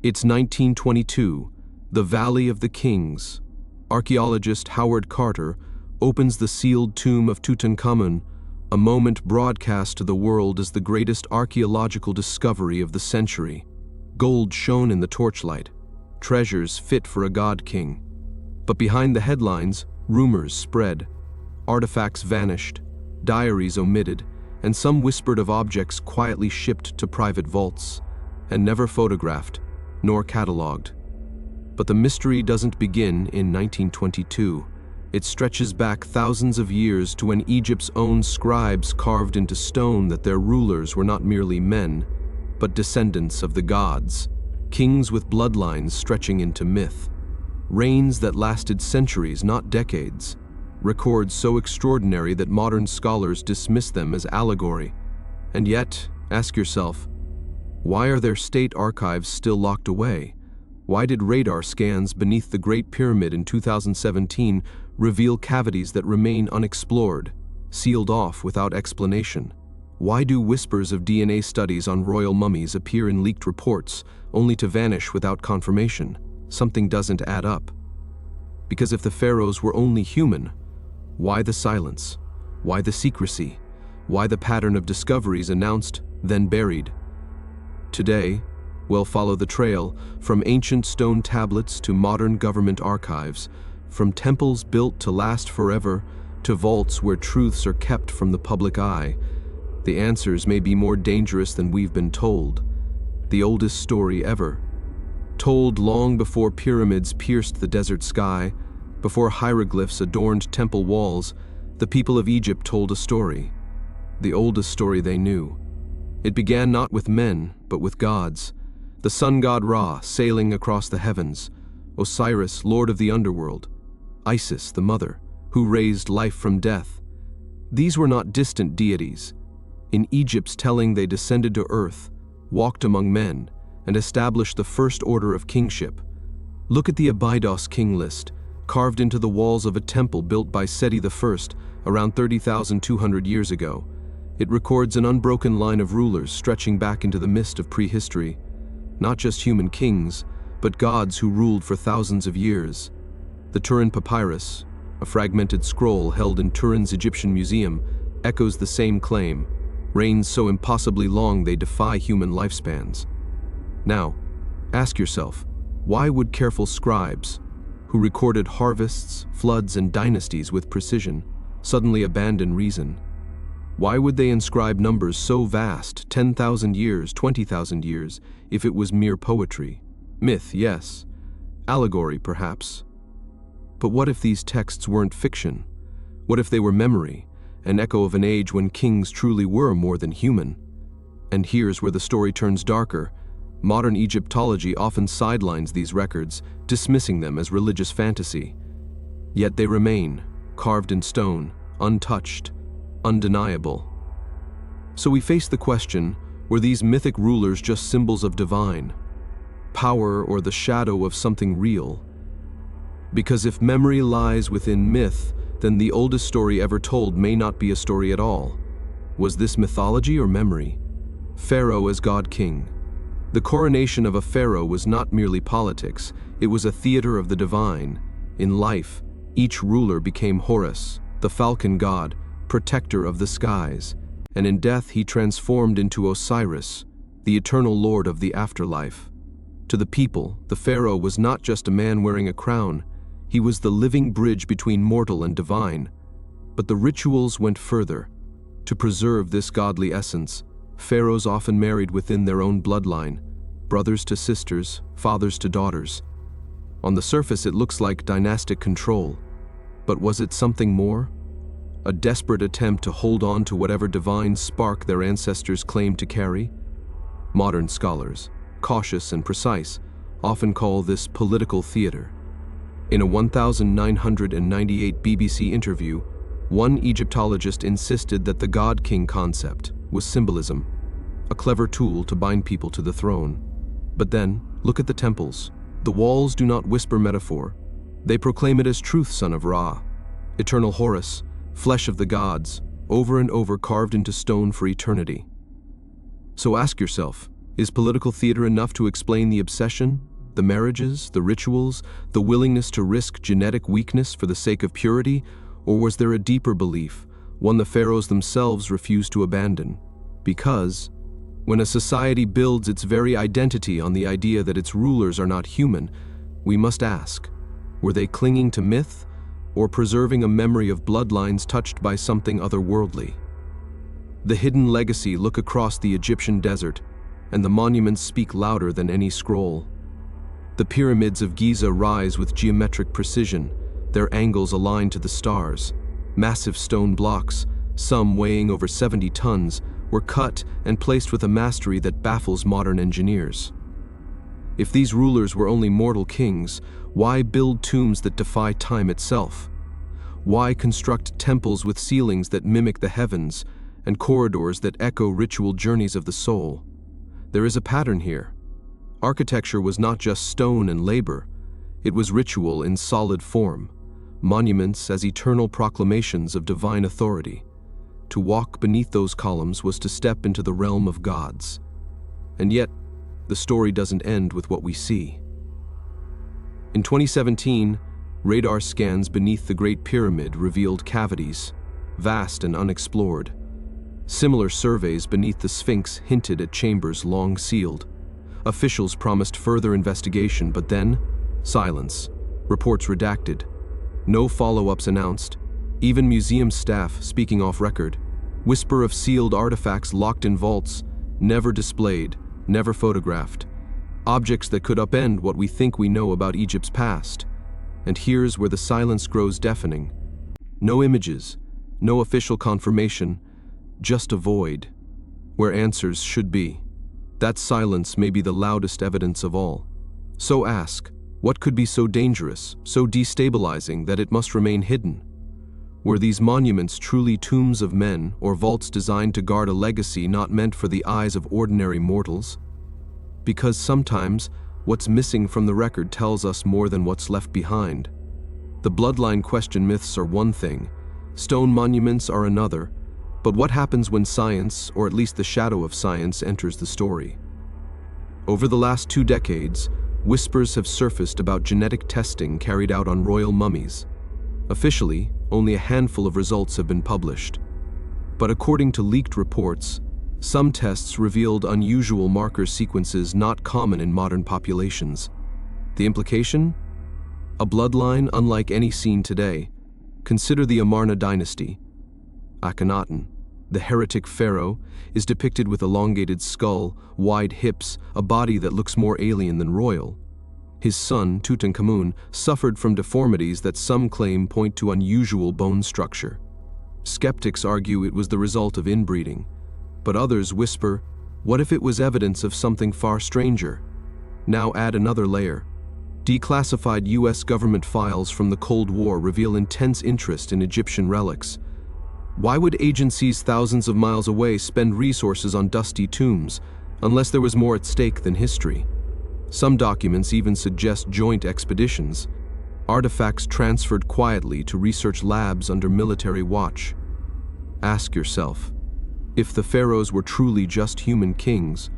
It's 1922, the Valley of the Kings. Archaeologist Howard Carter opens the sealed tomb of Tutankhamun, a moment broadcast to the world as the greatest archaeological discovery of the century. Gold shone in the torchlight, treasures fit for a god-king. But behind the headlines, rumors spread. Artifacts vanished, diaries omitted, and some whispered of objects quietly shipped to private vaults, and never photographed, nor catalogued. But the mystery doesn't begin in 1922. It stretches back thousands of years to when Egypt's own scribes carved into stone that their rulers were not merely men, but descendants of the gods, kings with bloodlines stretching into myth, reigns that lasted centuries, not decades, records so extraordinary that modern scholars dismiss them as allegory. And yet, ask yourself, why are their state archives still locked away? Why did radar scans beneath the Great Pyramid in 2017 reveal cavities that remain unexplored, sealed off without explanation? Why do whispers of DNA studies on royal mummies appear in leaked reports, only to vanish without confirmation? Something doesn't add up. Because if the pharaohs were only human, why the silence? Why the secrecy? Why the pattern of discoveries announced, then buried? Today, we'll follow the trail from ancient stone tablets to modern government archives, from temples built to last forever to vaults where truths are kept from the public eye. The answers may be more dangerous than we've been told. The oldest story ever, told long before pyramids pierced the desert sky, before hieroglyphs adorned temple walls, the people of Egypt told a story, the oldest story they knew. It began not with men, but with gods. The sun god Ra sailing across the heavens, Osiris, lord of the underworld, Isis, the mother, who raised life from death. These were not distant deities. In Egypt's telling, they descended to earth, walked among men, and established the first order of kingship. Look at the Abydos king list, carved into the walls of a temple built by Seti I around 30,200 years ago. It records an unbroken line of rulers stretching back into the mist of prehistory. Not just human kings, but gods who ruled for thousands of years. The Turin Papyrus, a fragmented scroll held in Turin's Egyptian museum, echoes the same claim, reigns so impossibly long they defy human lifespans. Now, ask yourself, why would careful scribes, who recorded harvests, floods, and dynasties with precision, suddenly abandon reason? Why would they inscribe numbers so vast, 10,000 years, 20,000 years, if it was mere poetry? Myth, yes. Allegory, perhaps. But what if these texts weren't fiction? What if they were memory, an echo of an age when kings truly were more than human? And here's where the story turns darker. Modern Egyptology often sidelines these records, dismissing them as religious fantasy. Yet they remain, carved in stone, untouched, undeniable. So we face the question, were these mythic rulers just symbols of divine power or the shadow of something real? Because if memory lies within myth, then the oldest story ever told may not be a story at all. Was this mythology or memory? Pharaoh as god-king. The coronation of a pharaoh was not merely politics, it was a theater of the divine. In life, each ruler became Horus, the falcon god, protector of the skies, and in death he transformed into Osiris, the eternal lord of the afterlife. To the people, the pharaoh was not just a man wearing a crown, he was the living bridge between mortal and divine. But the rituals went further. To preserve this godly essence, pharaohs often married within their own bloodline, brothers to sisters, fathers to daughters. On the surface it looks like dynastic control, but was it something more? A desperate attempt to hold on to whatever divine spark their ancestors claimed to carry? Modern scholars, cautious and precise, often call this political theater. In a 1998 BBC interview, one Egyptologist insisted that the god-king concept was symbolism, a clever tool to bind people to the throne. But then, look at the temples. The walls do not whisper metaphor. They proclaim it as truth, son of Ra, eternal Horus, flesh of the gods, over and over carved into stone for eternity. So ask yourself, Is political theater enough to explain the obsession, the marriages, the rituals, the willingness to risk genetic weakness for the sake of purity, or was there a deeper belief, one the pharaohs themselves refused to abandon? Because, when a society builds its very identity on the idea that its rulers are not human, we must ask, were they clinging to myth, or preserving a memory of bloodlines touched by something otherworldly? The hidden legacy look across the Egyptian desert, and the monuments speak louder than any scroll. The pyramids of Giza rise with geometric precision, their angles aligned to the stars. Massive stone blocks, some weighing over 70 tons, were cut and placed with a mastery that baffles modern engineers. If these rulers were only mortal kings, why build tombs that defy time itself? Why construct temples with ceilings that mimic the heavens and corridors that echo ritual journeys of the soul? There is a pattern here. Architecture was not just stone and labor, it was ritual in solid form, monuments as eternal proclamations of divine authority. To walk beneath those columns was to step into the realm of gods. And yet, the story doesn't end with what we see. In 2017, radar scans beneath the Great Pyramid revealed cavities, vast and unexplored. Similar surveys beneath the Sphinx hinted at chambers long sealed. Officials promised further investigation, but then, silence, reports redacted. No follow-ups announced, even museum staff speaking off record. Whisper of sealed artifacts locked in vaults, never displayed, never photographed. Objects that could upend what we think we know about Egypt's past. And here's where the silence grows deafening. No images, no official confirmation, just a void, where answers should be. That silence may be the loudest evidence of all. So ask, what could be so dangerous, so destabilizing that it must remain hidden? Were these monuments truly tombs of men or vaults designed to guard a legacy not meant for the eyes of ordinary mortals? Because sometimes, what's missing from the record tells us more than what's left behind. The bloodline question myths are one thing, stone monuments are another, but what happens when science, or at least the shadow of science, enters the story? Over the last 2 decades, whispers have surfaced about genetic testing carried out on royal mummies. Officially, only a handful of results have been published. But according to leaked reports, some tests revealed unusual marker sequences not common in modern populations. The implication? A bloodline unlike any seen today. Consider the Amarna dynasty. Akhenaten, the heretic pharaoh, is depicted with elongated skull, wide hips, a body that looks more alien than royal. His son, Tutankhamun, suffered from deformities that some claim point to unusual bone structure. Skeptics argue it was the result of inbreeding, but others whisper, what if it was evidence of something far stranger? Now add another layer. Declassified US government files from the Cold War reveal intense interest in Egyptian relics. Why would agencies thousands of miles away spend resources on dusty tombs, unless there was more at stake than history? Some documents even suggest joint expeditions, artifacts transferred quietly to research labs under military watch. Ask yourself, if the pharaohs were truly just human kings,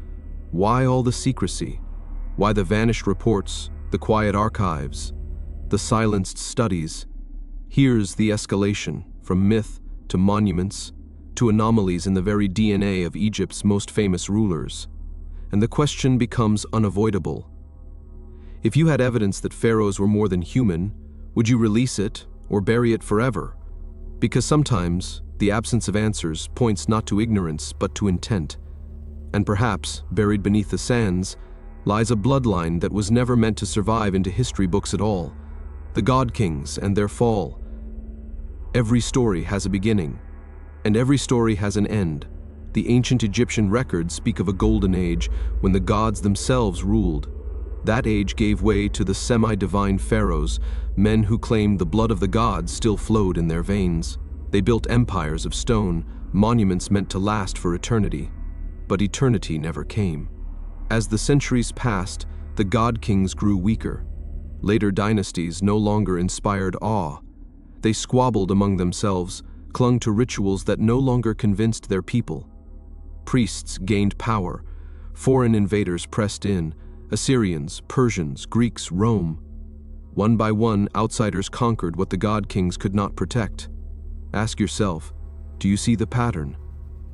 why all the secrecy? Why the vanished reports, the quiet archives, the silenced studies? Here's the escalation from myth to monuments, to anomalies in the very DNA of Egypt's most famous rulers. And the question becomes unavoidable. If you had evidence that pharaohs were more than human, would you release it or bury it forever? Because sometimes the absence of answers points not to ignorance but to intent. And perhaps, buried beneath the sands, lies a bloodline that was never meant to survive into history books at all. The God Kings and their fall. Every story has a beginning, and every story has an end. The ancient Egyptian records speak of a golden age when the gods themselves ruled. That age gave way to the semi-divine pharaohs, men who claimed the blood of the gods still flowed in their veins. They built empires of stone, monuments meant to last for eternity. But eternity never came. As the centuries passed, the god kings grew weaker. Later dynasties no longer inspired awe. They squabbled among themselves, clung to rituals that no longer convinced their people. Priests gained power, Foreign invaders pressed in: Assyrians, Persians, Greeks, Rome. One by one, outsiders conquered what the god kings could not protect. Ask yourself, do you see the pattern?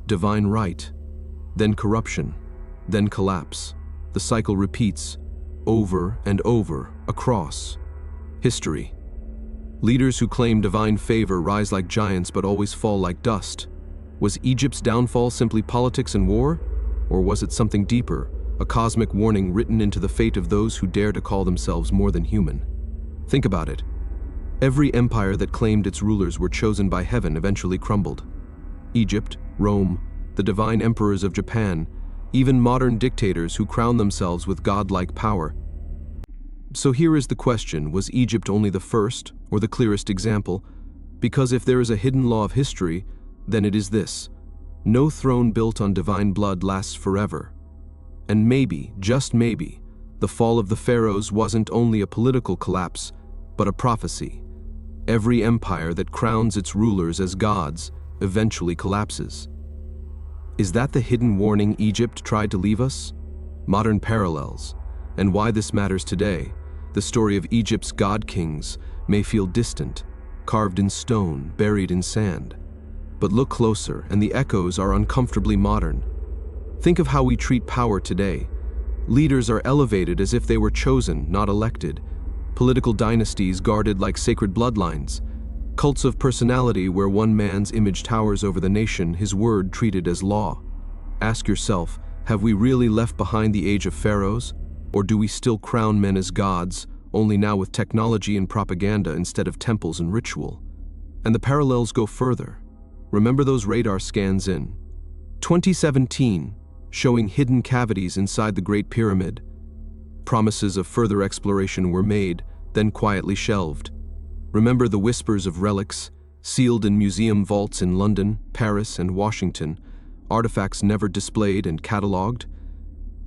Divine right, then corruption, then collapse. The cycle repeats, over and over, across history. Leaders who claim divine favor rise like giants but always fall like dust. Was Egypt's downfall simply politics and war? Or was it something deeper, a cosmic warning written into the fate of those who dare to call themselves more than human? Think about it. Every empire that claimed its rulers were chosen by heaven eventually crumbled. Egypt, Rome, the divine emperors of Japan, even modern dictators who crown themselves with godlike power. So here is the question: was Egypt only the first or the clearest example? Because if there is a hidden law of history, then it is this: no throne built on divine blood lasts forever. And maybe, just maybe, the fall of the pharaohs wasn't only a political collapse, but a prophecy. Every empire that crowns its rulers as gods eventually collapses. Is that the hidden warning Egypt tried to leave us? Modern parallels, and why this matters today. The story of Egypt's god kings may feel distant, carved in stone, buried in sand. But look closer, and the echoes are uncomfortably modern. Think of how we treat power today. Leaders are elevated as if they were chosen, not elected. Political dynasties guarded like sacred bloodlines. Cults of personality where one man's image towers over the nation, his word treated as law. Ask yourself, have we really left behind the age of pharaohs? Or do we still crown men as gods, only now with technology and propaganda instead of temples and ritual? And the parallels go further. Remember those radar scans in 2017, showing hidden cavities inside the Great Pyramid? Promises of further exploration were made, then quietly shelved. Remember the whispers of relics, sealed in museum vaults in London, Paris, and Washington, artifacts never displayed and catalogued?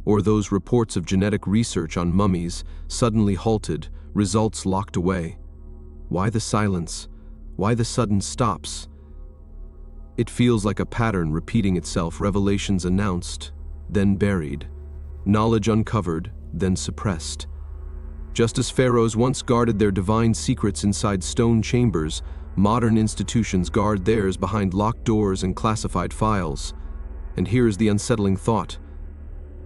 Or those reports of genetic research on mummies, suddenly halted, results locked away? Why the silence? Why the sudden stops? It feels like a pattern repeating itself: revelations announced, then buried; knowledge uncovered, then suppressed. Just as pharaohs once guarded their divine secrets inside stone chambers, modern institutions guard theirs behind locked doors and classified files. And here is the unsettling thought: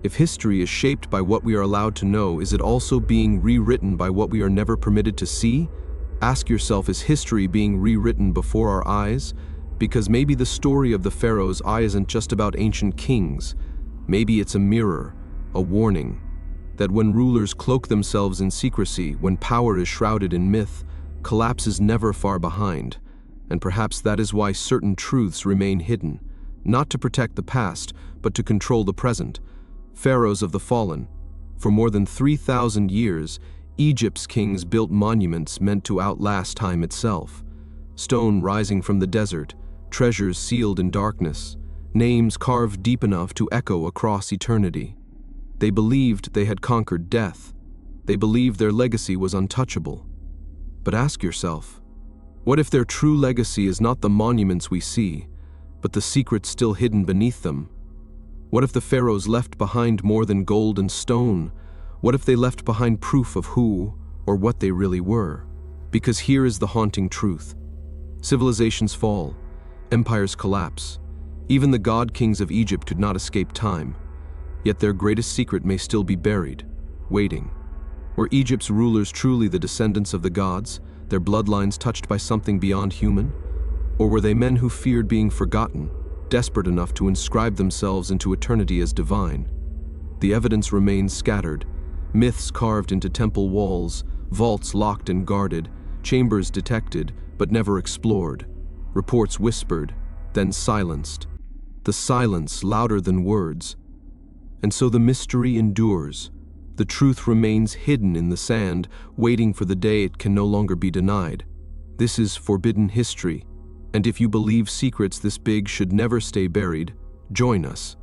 if history is shaped by what we are allowed to know, is it also being rewritten by what we are never permitted to see? Ask yourself, is history being rewritten before our eyes? Because maybe the story of the pharaoh's eye isn't just about ancient kings. Maybe it's a mirror, a warning, that when rulers cloak themselves in secrecy, when power is shrouded in myth, collapse is never far behind. And perhaps that is why certain truths remain hidden, not to protect the past, but to control the present. Pharaohs of the fallen. For more than 3,000 years, Egypt's kings built monuments meant to outlast time itself. Stone rising from the desert, treasures sealed in darkness, names carved deep enough to echo across eternity. They believed they had conquered death. They believed their legacy was untouchable. But ask yourself, what if their true legacy is not the monuments we see, but the secrets still hidden beneath them? What if the pharaohs left behind more than gold and stone? What if they left behind proof of who or what they really were? Because here is the haunting truth. Civilizations fall, empires collapse. Even the god kings of Egypt could not escape time. Yet their greatest secret may still be buried, waiting. Were Egypt's rulers truly the descendants of the gods, their bloodlines touched by something beyond human? Or were they men who feared being forgotten, desperate enough to inscribe themselves into eternity as divine? The evidence remains scattered: myths carved into temple walls, vaults locked and guarded, chambers detected but never explored, reports whispered, then silenced. The silence louder than words. And so the mystery endures. The truth remains hidden in the sand, waiting for the day it can no longer be denied. This is forbidden history, and if you believe secrets this big should never stay buried, join us.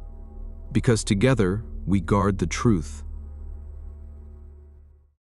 Because together we guard the truth.